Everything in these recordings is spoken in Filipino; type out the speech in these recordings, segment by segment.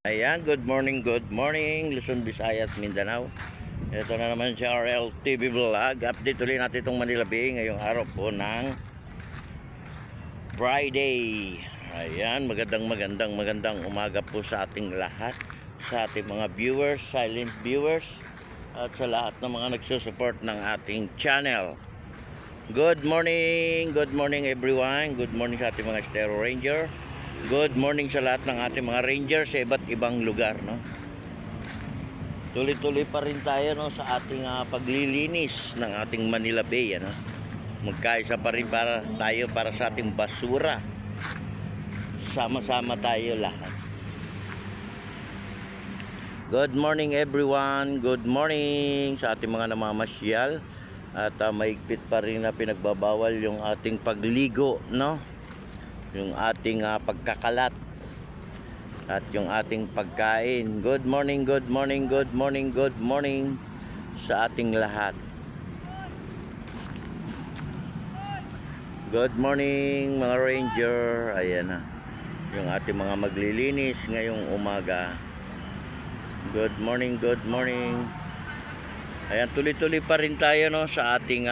Ayan, good morning, Luzon, Visayas, Mindanao. Ito na naman si RL TV Vlog. Update ulit natin itong Manila Bay ngayong araw po ng Friday. Ayan, magandang umaga po sa ating lahat, sa ating mga viewers, silent viewers, at sa lahat ng mga nagsusupport ng ating channel. Good morning everyone. Good morning sa ating mga Stereo Ranger. Good morning sa lahat ng ating mga rangers sa iba't ibang lugar, no? Tuloy-tuloy pa rin tayo, no, sa ating paglilinis ng ating Manila Bay, ano? Magkaisa pa rin tayo para sa ating basura. Sama-sama tayo lahat. Good morning everyone. Good morning sa ating mga namamasyal. At maigpit pa rin na pinagbabawal yung ating pagligo, no? Yung ating pagkakalat at yung ating pagkain. Good morning sa ating lahat. Good morning mga ranger. Ayan na yung ating mga maglilinis ngayong umaga. Good morning. Ayan, tuloy-tuloy pa rin tayo, no, sa ating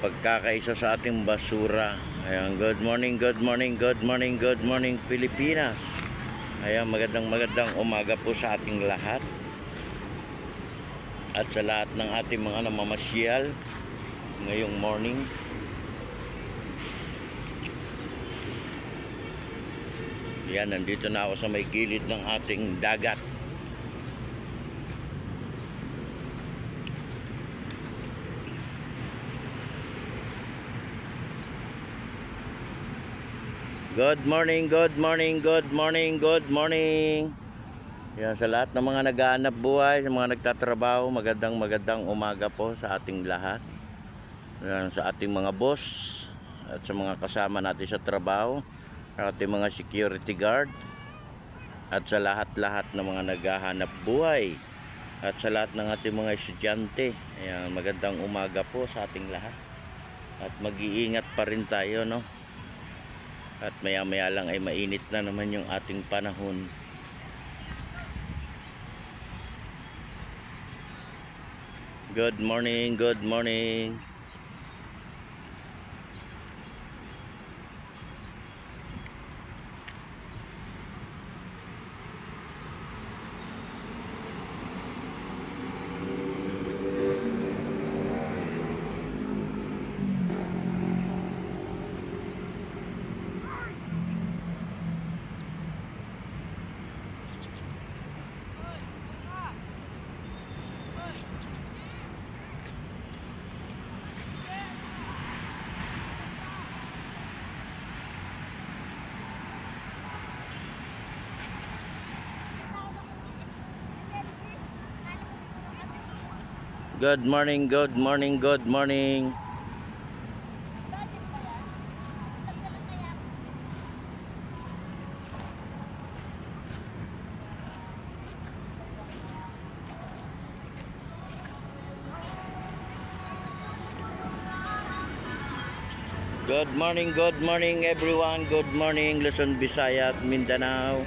pagkakaisa sa ating basura. Ayan, good morning Pilipinas. Ayan, magandang umaga po sa ating lahat at sa lahat ng ating mga namamasyal ngayong morning. Ayan, nandito na ako sa may gilid ng ating dagat. Good morning. Yan, sa lahat ng mga naghahanap buhay, sa mga nagtatrabaho, magandang umaga po sa ating lahat. Yan, sa ating mga boss at sa mga kasama natin sa trabaho, sa ating mga security guard, at sa lahat ng mga naghahanap buhay, at sa lahat ng ating mga estudyante. Ayan, magandang umaga po sa ating lahat. At mag-iingat pa rin tayo, no? At maya lang ay mainit na naman yung ating panahon. Good morning. Good morning. Good morning everyone. Good morning Luzon, Visayas, Mindanao.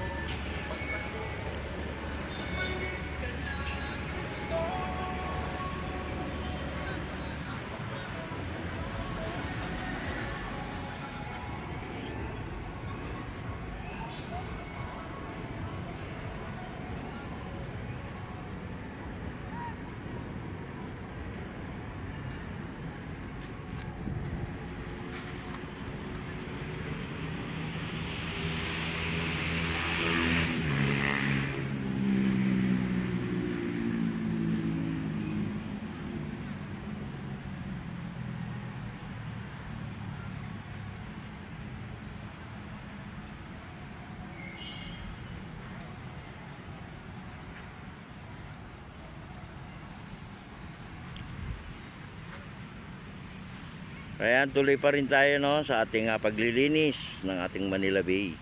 Ayan, tuloy pa rin tayo, no, sa ating paglilinis ng ating Manila Bay.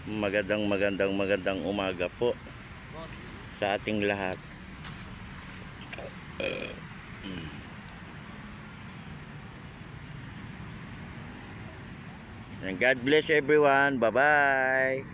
Magandang umaga po sa ating lahat. And God bless everyone. Bye-bye.